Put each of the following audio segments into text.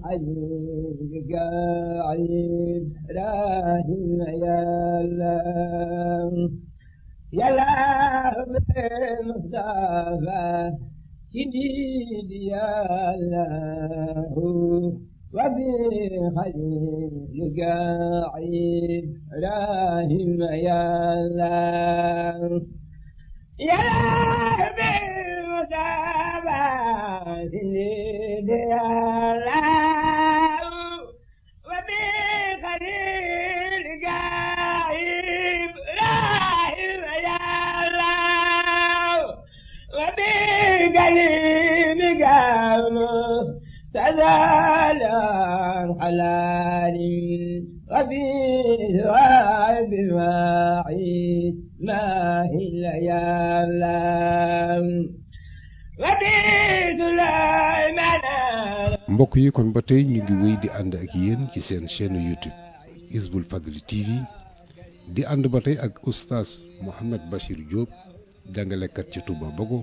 وبحجك عيد راهن يا الله يا الله بالمصطفى سيدي يا الله وبحجك عيد راهن يا الله يا الله بالمصطفى سيدي يا الله وبخليلك إبراهيم يا الله وبكلمك سلام حلال وفي ثواب الواعيد ما هي يا الله وفي سليمان. mbokk yi kon ba tey ñu ngi wéy di ànd ak yéen ci seen chaîne YouTube Hizboul Fadly TV di ànd ba tey ak oustaz Mouhamed Bachir Diop jàngalekat ci Touba Bogo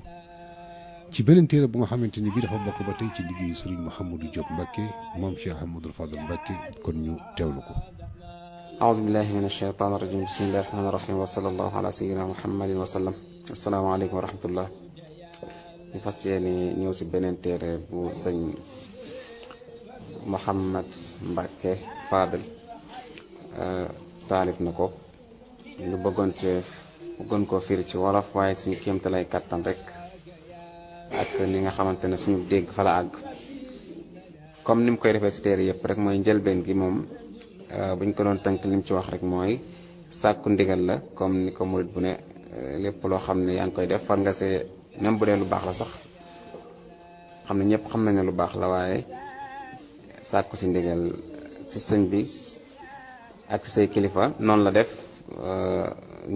ci beneen téere bu nga xamante ni bii dafa bokk ba tey ci liggéeyu Serigne Mouhamadou Diop Mbacké moom Cheikh Ahmadoul Fadal Mbacké kon ñu teewlu ko. أعوذ بالله من الشيطان الرجيم بسم الله الرحمن الرحيم وصلى الله على سيدنا محمد وسلم. السلام عليكم ورحمة الله. ñu fas yéene ñëw si beneen téere bu sëñ Mouhamed Mbacké Fadel taalif na ko ñu bëggoon koo firi ci wolof waaye suñu kéemtalay kattan rek ak ni nga xamante ne suñu dégg fa la àgg comme ni mu koy defee si téere yëpp rek mooy njëlbeen gi moom buñ ko doon tënk li mu ci wax rek mooy sàkku ndigal la comme ni ko murid bu ne lépp loo xam ne yaa ngi koy def war nga see même bu dee lu baax la sax xam ne ñëpp xam nañ ne lu baax la waaye sàkku si ndigal si sëñ bi ak si say kilifa noonu la def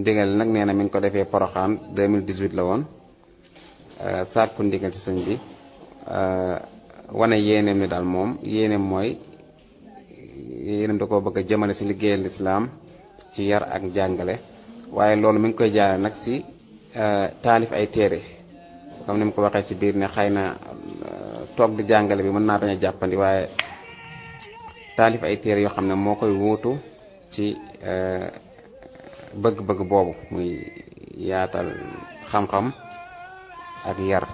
ndigal nag nee na mi ngi ko defee Poroxaan 2018 la woon sàkku ndigal ci sëñ bi wane yéeneem ni daal moom yéeneem mooy yéeneem da koo bëgg a jëmale si liggéeyal lislaam ci yar ak jàngale waaye loolu mi ngi koy jaare nag si taalif ay téere comme ni mu ko waxee ci biir ne xëy na toog di jàngale bi mën naa bañ a jàppandi waaye taalif ay téere yoo xam ne moo koy wuutu ci bëgg-bëgg boobu muy yaatal xam-xam ak yar.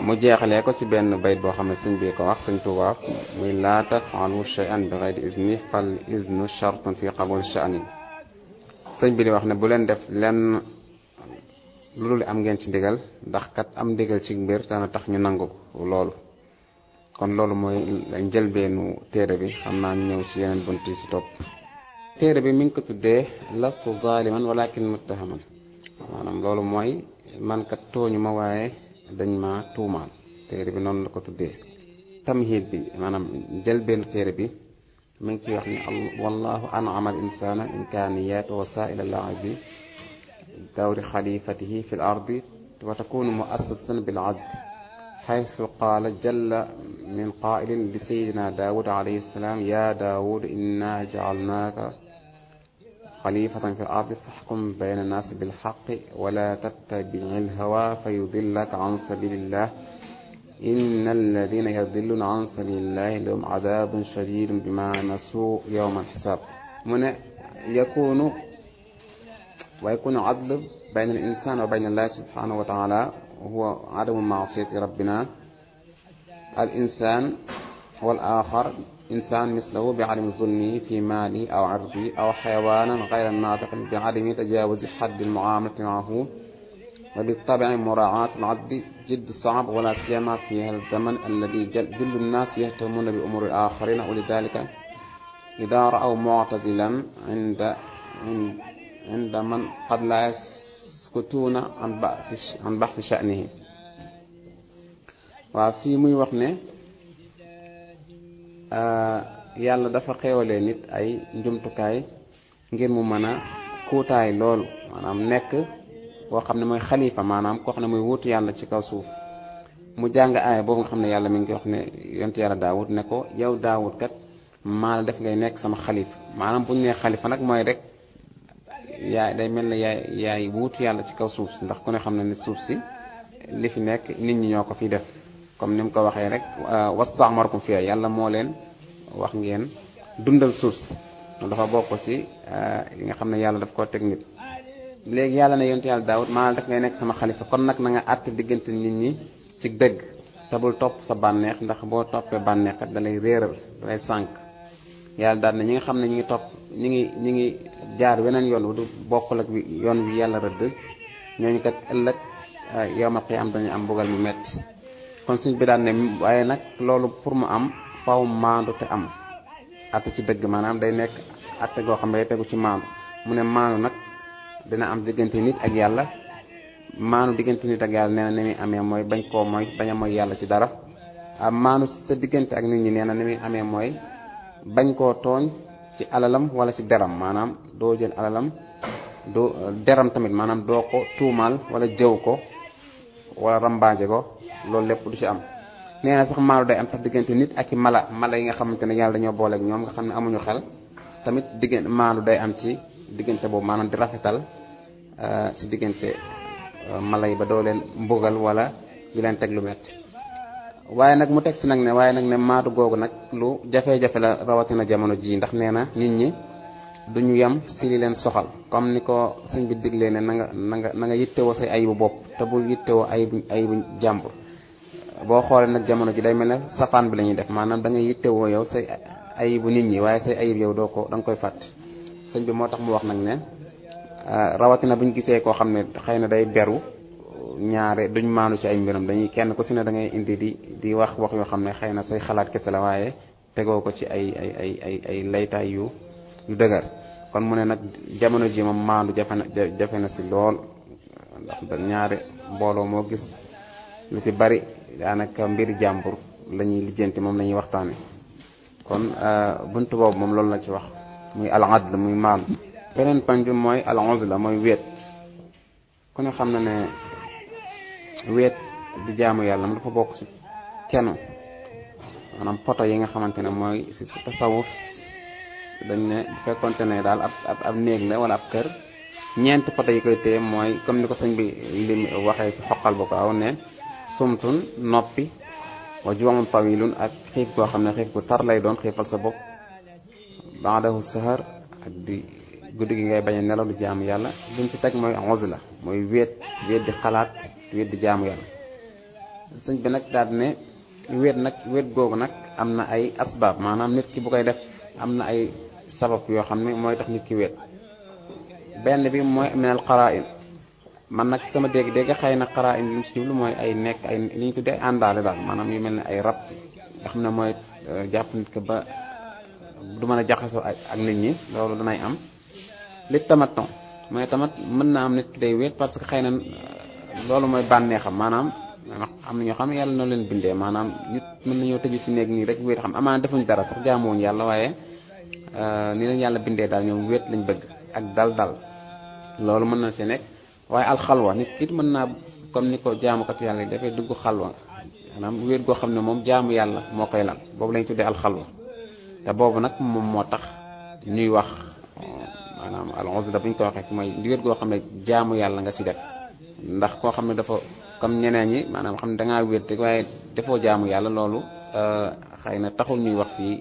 mu jeexalee ko ci benn bayt boo xam ne sëñ bi ko wax sëñ Tuubaa muy laa taf'alu shay'an bi ghayri izni fal iznu shartun fi qabul sha'ni. sëñ bi di wax ne bu leen def lenn lu dul am ngeen ci ndigal ndax kat am ndigal ci mbir dana tax ñu nangu ko loolu. kon loolu mooy njëlbeenu téere bi xam naa ñu ñëw ci yeneen bunt yi ci topp. téere bi mi ngi ko tuddee lastu zaliman walakin muttahaman maanaam loolu mooy man kat tooñu ma waaye dañ ma tuumaal. téere bi noonu la ko tuddee. tamhid bi maanaam njëlbeenu téere bi mi ngi ciy wax ni wallahu an'ama al insana imkaniyat wa wasa'il al-'abdi dawri xalifatihi fi l-ardi wa takunu mu'assasatan bil-'adl haythu qaala jalla min qaa'ilin li sayyidina Daawud alayhi salaam ya Daawud inna ja'alnaaka xalifatan fi l-ardi fahkum bayna n-naasi bil-haqqi wa laa tattabi'i l-hawaa fayudillaka 'an sabiilillah inna alladhiina yadilluuna 'an sabiilillahi lahum 'adaabun shadiidun bimaa nasuu yawma al-hisaab. mu ne yakunu al-'adlu bayna al-insaani wa bayna Allahi subhaanahu wa ta'aalaa huwa 'adamu ma'siyati rabbina al-insaan wal-aaxar إنسان مثله بعدم ظلمه في ماله أو عرضه أو حيوانا غير ناطق بعدم تجاوز حد المعاملة معه وبالطبع مراعاة العدل جد صعب ولا سيما في هذا الزمن الذي جل الناس يهتمون بأمور الآخرين ولذلك إذا رأوا معتزلا عند من قد لا يسكتون عن بحث شأنه. وفي muy wax ne yàlla dafa xewalee nit ay njumtukaay ngir mu mën a kuutaay loolu maanaam nekk koo xam ne mooy xalifa maanaam koo xam ne mooy wuutu yàlla ci kaw suuf. mu jàng aaya boobu nga xam ne yàlla mi ngi wax ne yonent yàlla Daawud ne ko yow Daawud kat maa la def ngay nekk sama xalifa maanaam bu ñu nee xalifa nag mooy rek yaay day mel ne yaay wuutu yàlla ci kaw suuf si ndax ku ne xam na ne suuf si li fi nekk nit ñi ñoo ko fi def comme ni mu ko waxee rek wastaamarakum fiha yàlla moo leen wax ngeen dundal suuf si dafa bokk ci li nga xam ne yàlla daf koo teg nit. léegi yàlla ne yonent yàlla Daawud maanaam daf ngay nekk sama xalifa kon nag na nga àtte diggante nit ñi ci dëgg te bul topp sa bànneex ndax boo toppee bànneex kat da lay réeral da lay sànq. yàlla daal ne ñi nga xam ne ñi ngi topp ñi ngi jaar weneen yoon wu du bokkul ak yoon wi yàlla rëdd ñooñu kat ëllëg yawmal qiyaam dañu am mbugal mu metti kon suñ bi daal ne waaye nag loolu pour mu am faw maandu te am atte ci dëgg maanaam day nekk atte goo xam ne day tegu ci maandu mu ne maandu nag dina am diggante nit ak yàlla maandu diggante nit ak yàlla nee na ni muy amee mooy bañ koo mooy bañ a mooy yàlla ci dara maandu sa diggante ak nit ñi nee na ni muy amee mooy bañ koo tooñ ci alalam wala ci deram maanaam doo jël alalam doo deram tamit maanaam doo ko tuumaal wala jëw ko wala rambaaje ko loolu lépp du ci am. nee na sax maandu day am sax diggante nit ak i mala yi nga xamante ne yàlla dañoo booleeg ñoom nga xam ne amuñu xel tamit diggante maandu day am ci diggante boobu maanaam di rafetal ci diggante mala yi ba doo leen mbugal wala di leen teg lu metti waaye nag mu teg si nag ne waaye nag ne maandu googu nag lu jafe-jafe la rawatina jamono ji ndax nee na nit ñi duñu yem si li leen soxal comme ni ko sëñ bi diglee ne na nga yittewoo say ayibu bopp te bul yittewoo ayibu jàmbur. boo xoolee nag jamono ji day mel ne safaan bi la ñuy def maanaam da nga yittewoo yow say ayibu nit ñi waaye say ayib yow da nga koy fàtte. sëñ bi moo tax mu wax nag ne rawatina buñ gisee koo xam ne xëy na day beru ñaare duñ maanu ci ay mbiram dañuy kenn ku si ne da ngay indi di wax yoo xam ne xëy na say xalaat kese la waaye tegoo ko ci ay laytaay yu dëgër. kon mu ne nag jamono ji moom maandu jafe na si lool ndax ñaare mbooloo moo gis lu si bari daanaka mbiri jàmbur la ñuy lijjanti moom la ñuy waxtaane kon buntu boobu moom loolu la ci wax muy al adl muy maandu. beneen panj mooy al uzla mooy wéet ku ne xam na ne wéet di jaamu yàlla mu dafa bokk si kenn maanaam poto yi nga xamante ne mooy si tasawuf dañ ne bu fekkonte ne daal ab néeg la wala ab kër ñeenti poto yi koy téye mooy comme ni ko sëñ bi li waxee si xoqal ba ko aw ne sumtun noppi wa ju'un tawilun ak xiif goo xam ne xiif gu tar lay doon xiifal sa bopp ba'dahu sahar ak di guddi gi ngay bañ a nelaw di jaamu yàlla buñ ci teg mooy uzla mooy wéet di xalaat wéet di jaamu yàlla. sëñ bi nag daal ne wéet googu nag am na ay asbaab maanaam nit ki bu koy def am na ay sabab yoo xam ne mooy tax nit ki wéet. benn bi mooy min al qara'in man nag sama dégg-dégg xëy na qara'in li mu ci jublu mooy ay nekk ay li ñu tuddee àndaale daal maanaam yu mel ne ay rab nga xam ne mooy jàpp nit ki ba du mën a jaxasoo ak nit ñi loolu danay am. li tamaton mooy tamat mën na am nit ki day wéet parce que xëy na loolu mooy bànneexam maanaam am na ñoo xam ne yàlla noo leen bindee maanaam nit mën nañoo tëju si néeg nii rek wéet xam amaana defuñ dara sax jaamuwuñ yàlla waaye ni leen yàlla bindee daal ñoom wéet lañ bëgg ak dal loolu mën na si nekk. waaye alxalwa nit ki mën naa comme ni ko jaamukat yàlla yi dafay dugg xalwa maanaam wéet goo xam ne moom jaamu yàlla moo koy lal boobu lañ tuddee alxalwa te boobu nag moom moo tax ñuy wax maanaam al uzla bu ñu ko waxee mooy wéet goo xam ne jaamu yàlla nga si def ndax koo xam ne dafa comme ñeneen ñi maanaam xam ne dangaa wéet rek waaye defoo jaamu yàlla loolu xëy na taxul ñuy wax fii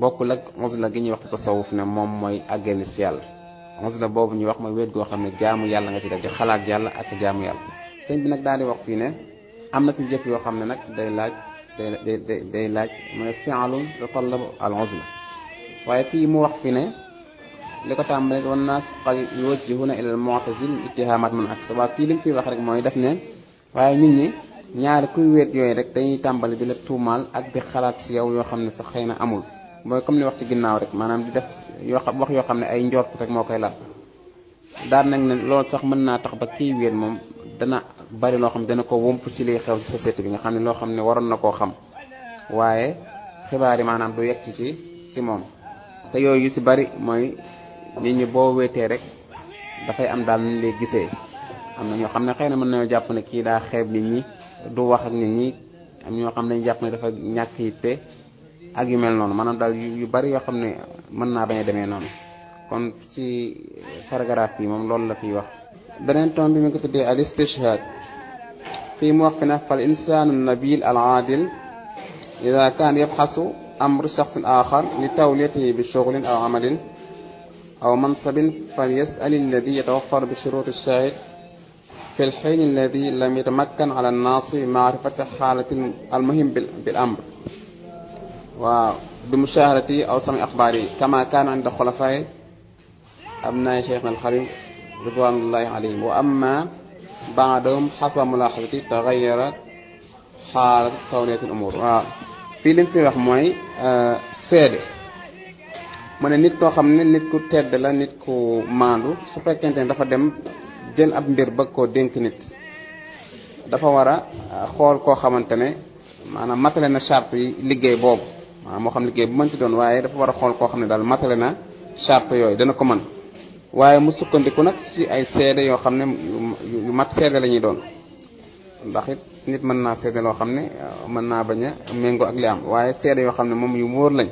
bokkul ak uzla gi ñuy wax ci tasawuf ne moom mooy àggale si yàlla. uzla boobu ñuy wax mooy wéet goo xam ne jaamu yàlla nga si def di xalaat yàlla ak jaamu yàlla. sëñ bi nag daal di wax fii ne am na si jëf yoo xam ne nag day laaj mooy fi'lun yatallabu al uzla waaye fii mu wax fi ne li ko tàmbale wan naas qad yuwajjihuna ila al mu'tazil ittihamat man ak sabab fii li mu fiy wax rek mooy def ne waaye nit ñi ñaari kuy wéet yooyu rek dañuy tàmbali di la tuumaal ak di xalaat si yow yoo xam ne sax xëy na amul mooy comme li wax ci ginnaaw rek maanaam di def wax yoo xam ne ay njort rek moo koy lal daan nag ne loolu sax mën naa tax ba kii wéet moom dana bari loo xam ne dana ko wump ci liy xew ci société bi nga xam ne loo xam ne waroon na koo xam waaye xibaar yi maanaam du yegg ci moom te yooyu yu ci bari mooy nit ñi boo wéetee rek dafay am daal ñu lay gisee am na ñoo xam ne xëy na mën nañoo jàpp ne kii daa xeeb nit ñi du wax ak nit ñi am ñoo xam ne dañu jàpp ne dafa ñàkk yitte ak yu mel noonu maanaam daal yu bari yoo xam ne mën naa bañ a demee noonu kon ci paragraphe bi moom loolu la fiy wax. beneen tom bi mi ngi ko tuddee al istishhad fii mu wax fi ne fal insaanu nabil al aadil ida kaan yabxasu amru shaxsin axar li tawliyatihi bi shughulin aw amalin aw mansabin fal yas'al alladi yatawaffaru bi shuruti shahid fi lxiin alladi lam yatamakkan ala nnaasi maarifati xaalati almuhim bil amr waaw bi mushahadati aw sami axbaari kama kaana inda xulafaay abnaay cheikhna alxadim ridwanullahi alayhim wa amma baadahum xasba mulaxadati taxayara xaalat tawliyati al umur waaw fii li mu fi wax mooy seede mu ne nit koo xam ne nit ku tedd la nit ku maandu su fekkente ne dafa dem jël ab mbir bëgg koo dénk nit dafa war a xool koo xamante ne maanaam matale na charte yi liggéey boobu maanaam moo xam liggéey bu mënti doon waaye dafa war a xool koo xam ne daal matale na charte yooyu dana ko mën waaye mu sukkandiku nag ci ay seede yoo xam ne yu mat seede la ñuy doon ndax it nit mën naa seede loo xam ne mën naa bañ a méngoo ak li am waaye seede yoo xam ne moom yu wóor lañ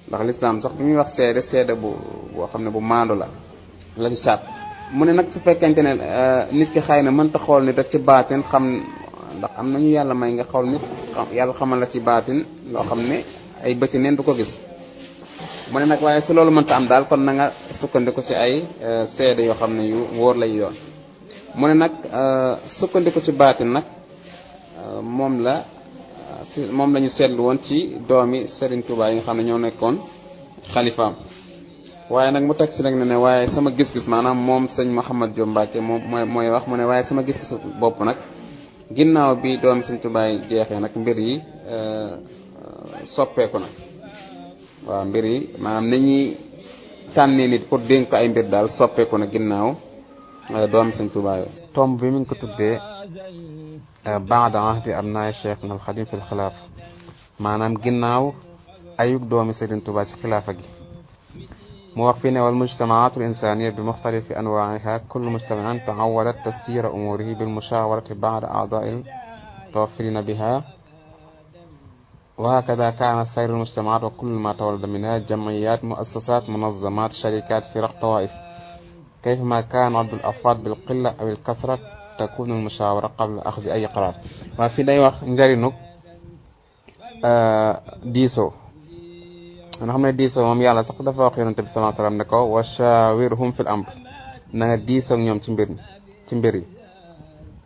ndax lislaam sax bi muy wax seede boo xam ne bu maandu la ci charte mu ne nag su fekkente ne nit ki xëy na mënta xool nit rek ci baatin xam ndax am nañu yàlla may nga xool nit yàlla xamal la ci baatin loo xam ne ay bëti neen du ko gis mu ne nag waaye su loolu mënta am daal kon na nga sukkandiku ci ay seede yoo xam ne yu wóor lay yoon mu ne nag sukkandiku ci baatin nag moom la ñu seetlu woon ci doomi Serigne Touba yi nga xam ne ñoo nekkoon xalifaam waaye nag mu teg si nag ne waaye sama gis-gis maanaam moom sëñ Mouhamed Diop Mbacke moom mooy wax mu ne waaye sama gis-gis bopp nag ginnaaw bi doomi sëñ Touba yi jeexee nag mbir yi soppeeku na waaw mbir yi maanaam ni ñuy tànnee nit pour dénk ay mbir daal soppeeku na ginnaaw doomi sëñ Touba yi. tomb bi mi ngi ko tuddee baada ahdi abnaay cheikhna al xadim fi l xilaafa maanaam ginnaaw ayug doomi Serigne Touba ci xilaafa gi. mu wax fii ne wal mujtamaatu l insaniya bi muxtalifi anwaaiha kullu mujtamain taawalat tasira umurihi bil mushawarati baada aadaai tawafirina biha wa hakada kaana sayru l mujtamaat wa kullu ma tawalada minha jamiyat muassasat munazamat sharikat firaq tawaif kayfama kaana addu l afraad bil qilla aw il kasra takunu al mushawara qabla axzi ay qaraar waa fii day wax njariñu diisoo nga xam ne diisoo moom yàlla sax dafa wax yonente bi sallallahu alayhi wasallam ne ko wa shawirhum fil amr na nga diisoo ak ñoom ci mbir yi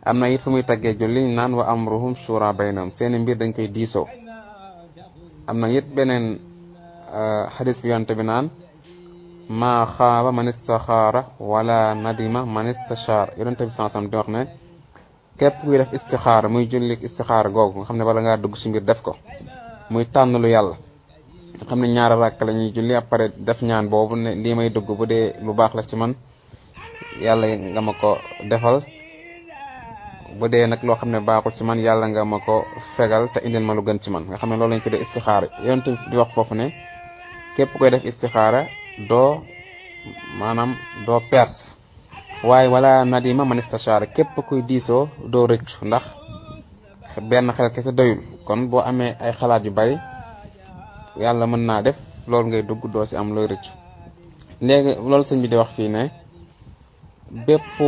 am na it fu muy taggee julli naan wa amruhum shura baynahum seeni mbir dañ koy diisoo am na it beneen xadis bi yonente bi naan maa xaaba man istaxaara wala nadima man istashaar yonente bi sallallahu alayhi wasallam di wax ne képp kuy def istixaara muy julli istixaara googu nga xam ne bala ngaa dugg ci mbir def ko muy tànn lu yàlla nga xam ne ñaari rakk la ñuy julli après def ñaan boobu ne lii may dugg bu dee lu baax la ci man yàlla nga ma ko defal bu dee nag loo xam ne baaxul ci man yàlla nga ma ko fegal te indil ma lu gën ci man nga xam ne loolu lañ tuddee istixaara yonent di wax foofu ne képp koy def istixaara doo perte waaye wala nadima man istashaara képp kuy diisoo doo rëccu ndax benn xel kese doyul kon boo amee ay xalaat yu bari yàlla mën naa def loolu ngay dugg doo ci am looy rëccu léegi loolu sëñ bi di wax fii ne bépp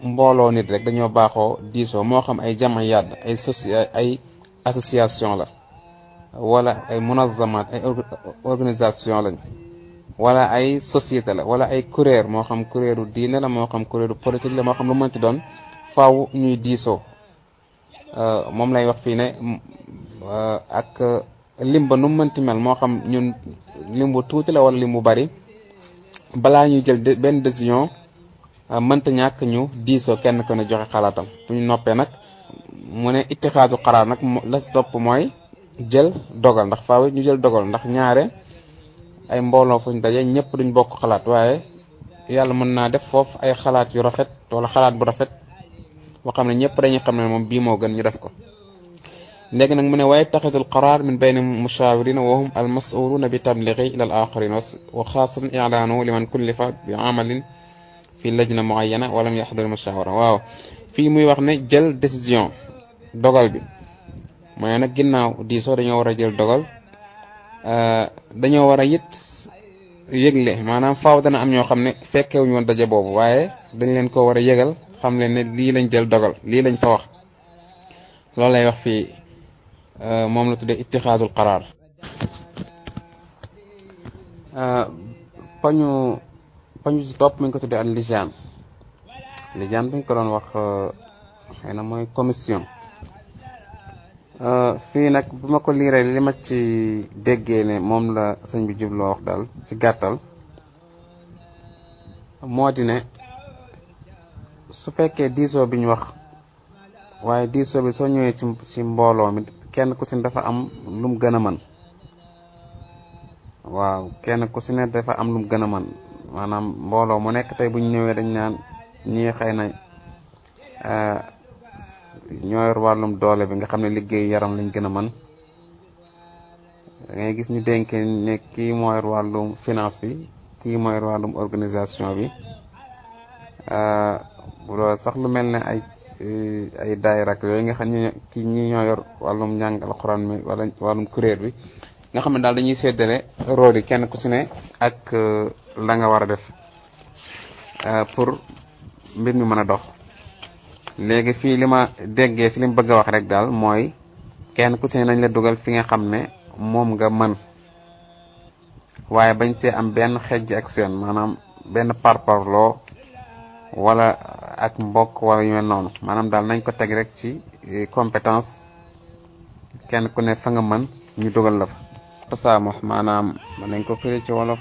mbooloo nit rek dañoo baaxoo diisoo moo xam ay jamayaat ay association la wala ay munazamat ay organisation lañ wala ay société la wala ay kuréel moo xam kuréelu diine la moo xam kuréelu politique la moo xam lu mënti doon faaw ñuy diisoo moom lay wax fii ne ak limba nu mënti mel moo xam ñun limbu tuuti la wala limbu bari balaa ñuy jël benn décision mënta ñàkk ñu diisoo kenn ko ne joxe xalaatam bu ñu noppee nag mu ne ittixaadu xaraar nag la si topp mooy jël dogal ndax faaw ñu jël dogal ndax ñaare ay mbooloo fuñ daje ñëpp duñ bokk xalaat waaye yàlla mën naa def foofu ay xalaat yu rafet wala xalaat bu rafet boo xam ne ñëpp dañuy xam ne moom bii moo gën ñu def ko léegi nag mu ne waaye taxisul qaraar min bayni mushawirina wa hum al mas'uluna bi tablighi ila al akharin wa xaasatan i'laanu liman kullifa bi amalin fi lajna muayyana wa lam yahdhur mushawara waaw fii muy wax ne jël décision dogal bi mooy nag ginnaaw diisoo dañoo war a jël dogal dañoo war a it yëgle maanaam faaw dana am ñoo xam ne fekkewuñu woon daje boobu waaye dañ leen ko war a yëgal xam leen ne lii lañ jël dogal lii lañ fa wax loolu lay wax fii moom la tuddee ittixaadul qaraar. pañu si topp mi ngi ko tuddee al lijaan bi ñu ko doon wax xëy na mooy commission. fii nag bu ma ko liiree li ma ci déggee ne moom la sëñ bi jubloo wax daal ci gàttal moo di ne su fekkee diisoo bi ñu wax waaye diisoo bi soo ñëwee ci mbooloo mi kenn ku si ne dafa am lu mu gën a mën waaw kenn ku si ne dafa am lu mu gën a mën maanaam mbooloo mu nekk tey bu ñu ñëwee dañ naan ñii xëy na ñoo yor wàllum doole bi nga xam ne liggéey yaram lañ gën a mën da ngay gis ñu dénk ne kii moo yor wàllum finance bi kii moo yor wàllum organisation bi bu loolu sax lu mel ne ay daayira ak yooyu nga xam ne kii ñi ñoo yor wàllum njàng alxuraan mi wala wàllum kuréel bi nga xam ne daal dañuy séddale rôle yi kenn ku si ne ak la nga war a def pour mbir mi mën a dox. léegi fii li ma déggee si li mu bëgg a wax rek daal mooy kenn ku si ne nañ la dugal fi nga xam ne moom nga mën waaye bañ tee am benn xejj ak seen maanaam benn parparloo wala ak mbokk wala yu mel noonu maanaam daal nañ ko teg rek ci compétence kenn ku ne fa nga mën ñu dugal la fa. tasaamox maanaam mën nañ ko firi ci wolof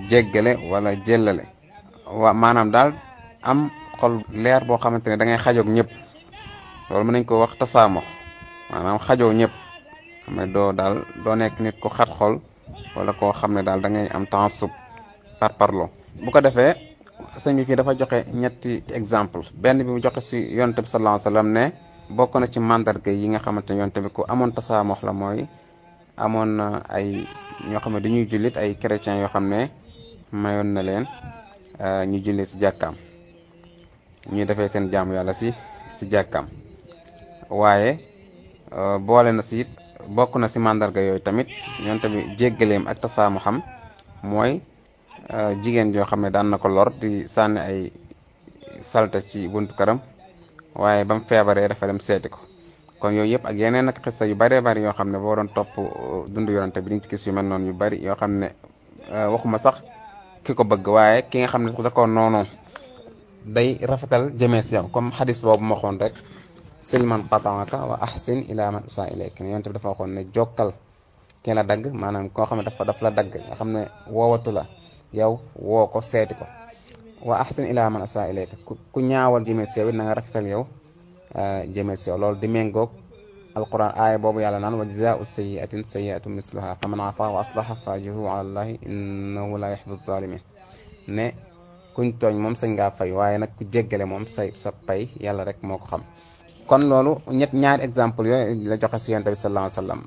jéggale wala jëllale maanaam daal am xol leer boo xamante ne da ngay xajoog ñëpp loolu mën nañ ko wax tasaamox maanaam xajoo ñëpp xam ne doo nekk nit ko xat xol wala koo xam ne daal da ngay am taasub par parlo. bu ko defee sëñ bi fii dafa joxe ñetti exemple benn bi mu joxe si yonent bi sallallahu alayhi wasallam ne bokk na ci mandarga yi nga xamante ne yonent bi ku amoon tasaamox la mooy amoon na ay ñoo xam ne dañuy jullit ay chrétiens yoo xam ne mayoon na leen ñu julli si jàkkaam ñuy defee seen jaamu yàlla si jàkkaam waaye boole na si it bokk na si mandarga yooyu tamit ñoom tamit jéggaleem ak tasaamu xam mooy jigéen joo xam ne daan na ko lor di sànni ay salte ci buntu këram waaye ba mu feebaree dafa dem seeti ko kon yooyu yëpp ak yeneen ak xissa yu bëree bëri yoo xam ne boo doon topp dundu yonante bi di nga ci gis yu mel noonu yu bëri yoo xam ne waxuma sax ki ko bëgg waaye ki nga xam ne da ko noonu day rafetal jëmee si yow comme xadis boobu ma waxoon rek silman qataaka wa ahsin ila man saa ilayk ne yonte bi dafa waxoon ne jokkal ki la dagg maanaam koo xam ne daf la dagg nga xam ne woowatu la yow woo ko seeti ko wa ahsin ila man saa ilayk ku ñaawal jëmee si yow it na nga rafetal yow jëmee si yow loolu di méngoog alquran aaya boobu yàlla naan wa jazaa'u sayyi'atin sayyi'atun misluha faman afa wa aslaha fa ajruhu ala allahi innahu la yuhibbu zalimin ne kuñ tooñ moom sañ ngaa fay waaye nag ku jéggale moom sa pay yàlla rek moo ko xam. kon loolu ñaari exemple yooyu la joxe si yonent bi sallallahu alayhi wasallam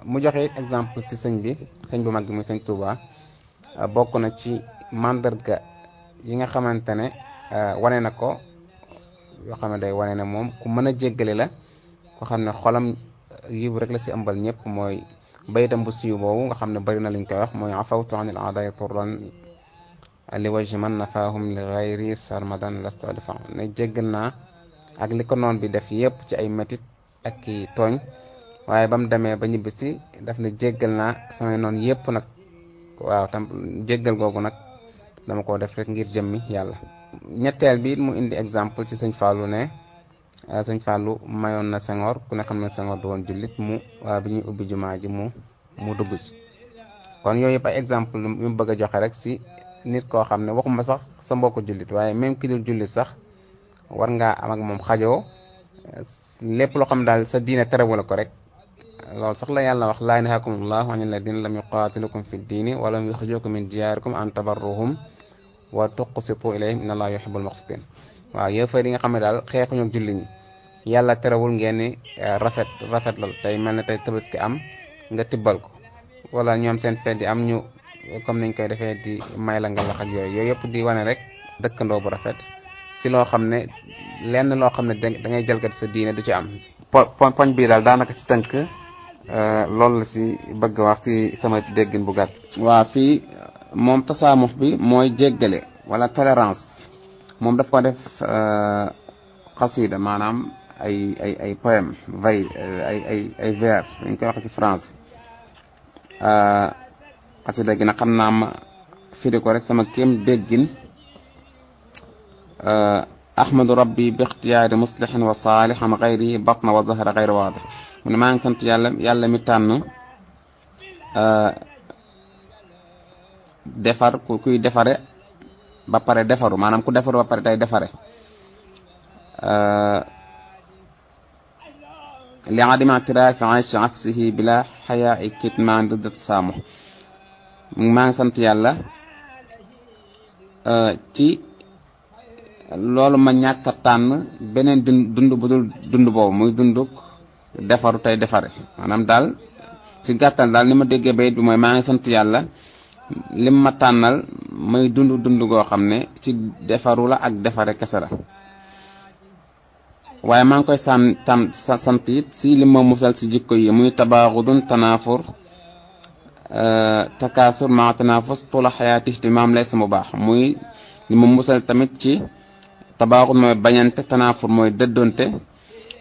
mu joxe exemple si sëñ bu mag bi muy sëñ Touba bokk na ci mandarga yi nga xamante ne wane na ko yoo xam ne day wane ne moom ku mën a jéggale la ko xam ne xolam yiw rek la si ëmbal ñëpp mooy baytam bu siiw boobu nga xam ne bari na luñ koy wax mooy afawtu anil a'da'i turran li wajhi man nafaahum li ghayri sarmadan lastu adfa ne jéggal naa ak li ko noon bi def yëpp ci ay métit ak i tooñ waaye ba mu demee ba ñibbisi daf ne jéggal naa samay noon yëpp nag waaw tam jéggal googu nag dama ko def rek ngir jëmmi yàlla. ñetteel bi mu indi exemple ci sëñ Fallou ne sëñ Fallou mayoon na Senghor ku ne xam ne Senghor du woon jullit bi ñuy ubbi jumaa ji mu dugg ci kon yooyu yëpp ay exemple yu mu bëgg a joxe rek si nit koo xam ne waxuma sax sa mbokku jullit waaye même ki dul jullit sax war ngaa am ak moom xajoo lépp loo xam daal sa diine terewul ko rek loolu sax la yàlla wax laa yanhaakumullahu anil ladina lam yuqatilukum fi diini wa lam yukhrijukum min diyarikum an tabarruhum wa tuqsitu ilayhim inna allaha yuhibbul muqsitin waaw yëfar yi nga xam ne daal xeexuñu ak jullit ñi yàlla terewul ngeen ni rafet lool tey mel ne tey tabaski am nga tibbal ko wala ñoom seen feet di am ñu comme niñ koy defee di may la nga lax ak yooyu yëpp di wane rek dëkkandoo bu rafet si loo xam ne lenn loo xam ne da ngay jalgati sa diine du ci am. poñ bii daal daanaka ci tënk loolu la si bëgg wax si sama déggin bu gàtt. waaw fii moom tasaamux bi mooy jéggale wala tolérance moom daf ko def xasida maanaam ay poème ay vers dañ koy wax ci français xasida gi nag xam naa ma firi ko rek sama kéem déggin ahmadu rabbi bi ixtiyaari muslihin wa saalihan xayri batna wa zahra xayri waadix mu ne maa ngi sant yàlla mi tànn defar kuy defare ba pare defaru maanaam ku defaru ba pare tey defare li adima tiraafi ayshi aksihi bila xayaa i kitmaan dëdd tasaamuh maa ngi sant yàlla ci loolu ma ñàkk a tànn beneen dund bu dul dund boobu muy dunduk defaru tey defare maanaam daal ci gàttal daal ni ma déggee bayit bi mooy maa ngi sant yàlla lim ma tànnal muy dund goo xam ne ci defaru la ak defare kese la waaye maa ngi koy sant it si lim ma musal si jikko yi muy tabaaxudun tanaafur takaasur ma tanaafus tula xayaati ihtimaam lay sama baax muy li ma musal tamit ci tabaaxud mooy bañante tanaafur mooy dëddonte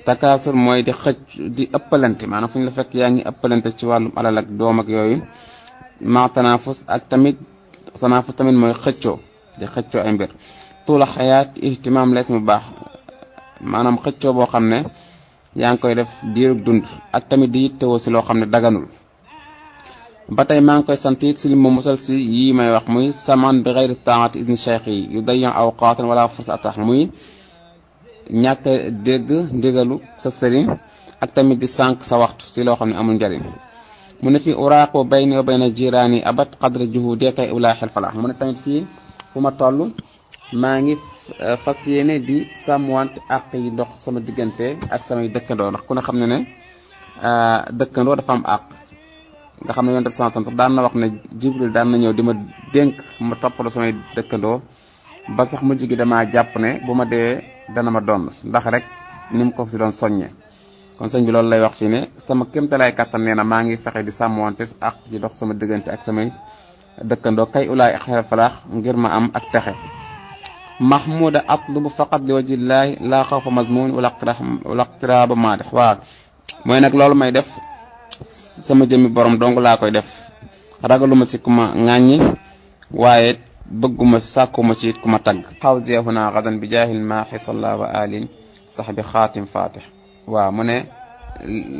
takaasur mooy di xëcc di ëppalante maanaam fu ñu la fekk yaa ngi ëppalante ci wàllum alal ak doom ak yooyu ma tanaafus ak tamit tanaafus tamit mooy xëccoo di xëccoo ay mbir tula xayaat ihtimaam lay sama baax maanaam xëccoo boo xam ne yaa ngi koy def diirug dund ak tamit di yittewoo si loo xam ne daganul ba tey maa ngi koy sant it si li ma musal si yii may wax muy saman bi xeyri taati isni cheikh yi yu dayan awqaatan wala fursa atax muy ñàkk dégg ndigalu sa sëriñ ak tamit di sànq sa waxtu si loo xam ne amul njariñ mu ne fii uraaqo bayni wa bayna jiraani abat qadra juhudi kay ulaa xel falaax mu ne tamit fii fu ma toll maa ngi fas yéene di sàmmwante àq yi ndox sama diggante ak samay dëkkandoo ndax ku ne xam ne ne dëkkandoo dafa am àq nga xam ne yonent bi sallallahu alayhi wasallam daan na wax ne Jibril daan na ñëw di ma dénk ma toppaloo samay dëkkandoo ba sax mujj gi damaa jàpp ne bu ma dee dana ma doon ndax rek ni mu ko si doon soññee kon sëñ bi loolu lay wax fii ne sama kéemtalaay kattan nee na maa ngi fexe di sàmmwante àq ji dox sama diggante ak samay dëkkandoo kay ulaay xel falaax ngir ma am ak texe mahmuda atlubu faqat li wajillaahi laa xawfa mazmun wala iqtiraaba maadix waaw mooy nag loolu may def sama jëmmi borom dong laa koy def ragaluma si ku ma ŋàññi waaye bëgguma si sàkkuma ci it ku ma tagg xawsiya huna gadan bi jaahil maaxi salla wa alin sax bi xaatim fatih waaw mu ne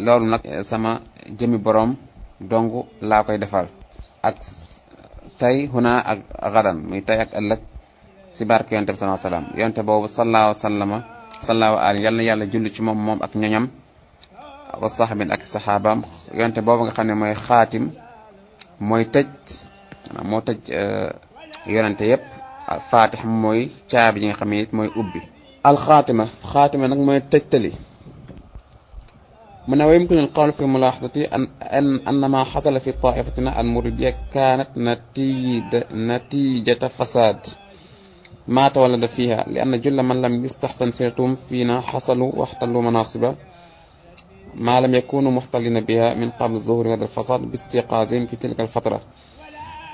loolu nag sama jëmmi borom dong laa koy defal ak tey huna ak gadan muy tey ak ëllëg si barke yonte bi sallallahu alayhi wasallam yonte boobu sallallahu alayhi yal na yàlla julli ci moom ak ñoñam wa saxbin ak saxaabaam yonte boobu nga xam ne mooy xaatim mooy tëj maanaam moo tëj yonente yépp faatix mooy caabi yi nga xam ne it mooy ubbi alxaatima xaatima nag mooy tëjtali mu ne wa yumkinu al-qawl fi mulaaxadati anna ma xasala fi taifatina al muridiyya kaanat natijata fasaad ما تولد فيها لأن جل من لم يستحسن سيرتهم فينا حصلوا واحتلوا مناصب ما لم يكونوا محتلين بها من قبل ظهور هذا الفساد باستيقاظهم في تلك الفترة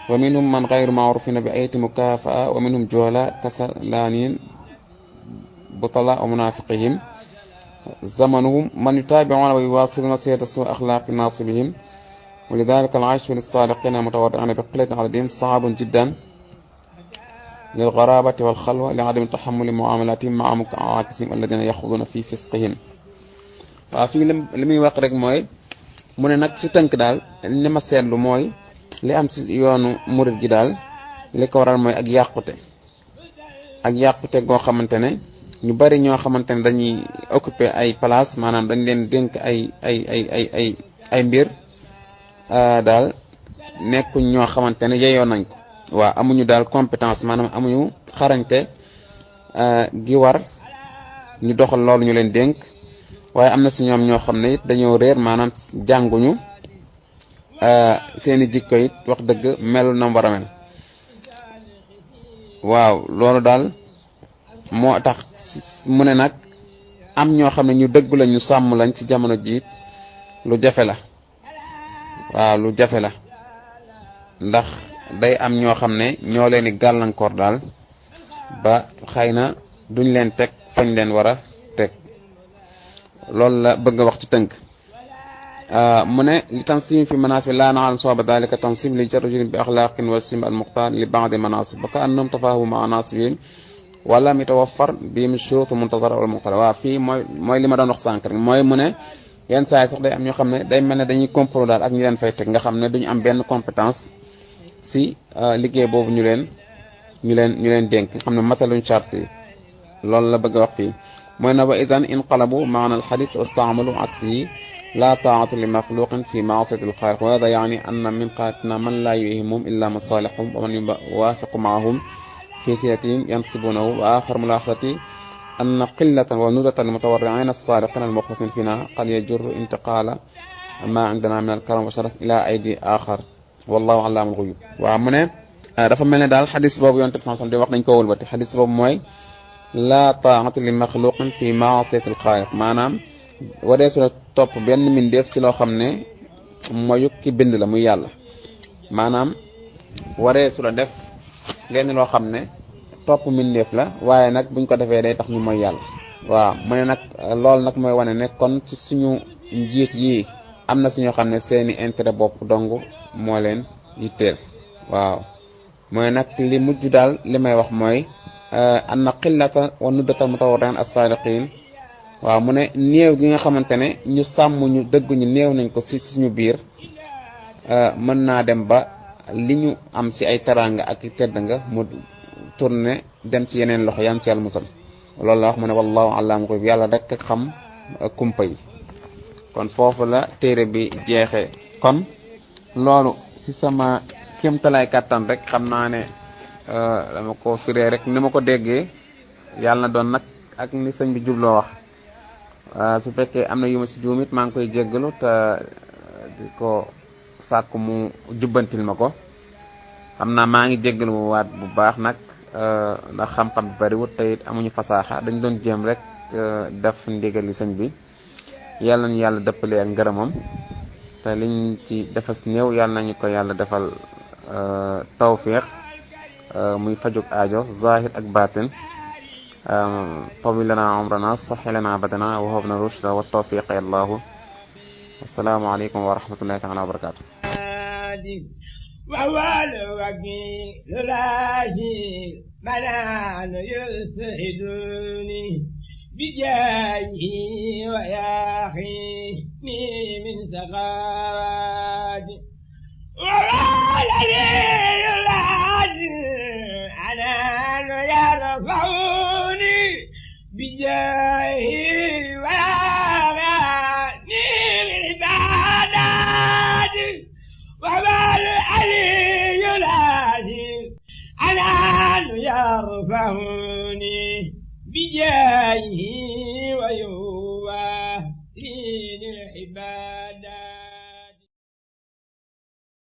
ومنهم من غير معروفين بأية مكافأة ومنهم جهلاء كسلانين بطلاء ومنافقهم زمنهم من يتابعون ويواصلون سيرة سوء أخلاق ناصبهم ولذلك العيش للصادقين المتورعين بقلة عددهم صعب جدا للغرابة والخلوة لعدم تحمل معاملاتهم مع معاكسهم الذين يخوضون في فسقهم waaw fii li muy wax rek mooy mu ne nag si tënk daal li ma seetlu mooy li am si yoonu murid gi daal li ko waral mooy ak yàqute goo xamante ne ñu bari ñoo xamante ne dañuy occuper ay place maanaam dañ leen dénk ay mbir daal nekkuñ ñoo xamante ne yeyoo nañ ko waaw amuñu daal compétence maanaam amuñu xarañte gi war ñu doxal loolu ñu leen dénk waaye am na si ñoom ñoo xam ne it dañoo réer maanaam jànguñu seeni jikko it wax dëgg melul na war a mel waaw loolu daal moo tax mu ne nag am ñoo xam ne ñu dëgg la ñu sàmm lañ ci jamono jiit lu jafe la waaw lu jafe la ndax day am ñoo xam ne ñoo leen di gàllankoor daal ba xëy na duñ leen teg fañ leen war a teg loolu la bëgg a wax ci tënk mu ne li tansim fi manasib la na'lam sawaba dalika tansim li jarrujin bi akhlaqin wa sim al muqtar li ba'd manasib ba ka annahum tafahamu ma'a nasibin wala mitawaffar bihim shurut muntazara wal muqtar waa fii mooy li ma doon wax sànq rek mooy mu ne yenn saa yi sax day am ñoo xam ne day mel ne dañuy complot daal ak ñi leen fay teg nga xam ne duñu am benn compétence si liggéey boobu ñu leen dénk nga xam ne mataluñ charte yi loolu la bëgg a wax fii mooy na wa izan inqalabu maana al hadith wastaamalu aksihi la ta'ata li makhluqin fi ma'siyati al khaliq wa hadha yani anna min qatina man la yuhimhum illa masalihum wa man yuwafiqu ma'ahum في سيرتهم ينصبونه وآخر ملاحظتي أن قلة وندرة المتورعين الصادقين المخلصين فينا قد يجر انتقال ما عندنا من الكرم والشرف إلى أيدي آخر والله علام الغيوب ومن dafa mel ne daal xadis boobu yonent bi sallallahu alayhi wasallam di wax dañ ko wëlbati xadis boobu mooy laa taa'ata li maxluqin fi ma'siyatil xaaliq maanaam wareesu la topp benn mbindeef si loo xam ne mooy ki bind la muy yàlla maanaam wareesu la def lenn loo xam ne topp mbindeef la waaye nag buñ ko defee day tax ñu mooy yàlla waaw mu ne nag loolu nag mooy wane ne kon ci suñu njiit yi am na suñoo xam ne seeni intérêt bopp dong moo leen yitteel waaw mooy nag li mujj daal li may wax mooy anna qillata wa nuddata mutawarri'in as-sadiqin waaw mu ne néew gi nga xamante ne ñu sàmm ñu dëgg ñu néew nañ ko ci suñu biir mën naa dem ba li ñu am ci ay teranga ak tedd nga mu tourné dem ci yeneen loxo yam ci yàlla musal loolu la wax mu ne wallahu alam ko yàlla rek xam kumpa yi kon foofu la téere bi jeexee kon loolu ci sama kéemtalaay kàttan rek xam naa ne dama ko firee rek ni ma ko déggee yàlla na doon nag ak ni sëñ bi jubloo wax su fekkee am na yu ma ci juumit maa ngi koy jéggalu te di ko sàkku mu jubbantil ma ko xam naa maa ngi jéggalu mu waat bu baax nag ndax xam-xam bi bariwut te it amuñu fasaaxa dañ doon jéem rek def ndigali sëñ bi yàlla nañu yàlla dëppalee ak ngërëmam te liñ ci defas néew yàlla nañu ko yàlla defal tawfiq muy fajuk aajo zahir ak batin tawi lana umrana saxi lana badana wa habna rushda wa tawfiq allahu assalaamu aleykum wa rahmatullahi taala wa barakatuh وهو الوكيل لا شيء منان يسعدني بجاهه وياخيني من سخاواتي وهو الذي أنا يرفعني بجاهه وياخيني من عباداتي وهو العلي العظيم أنا يرفعني بجاهه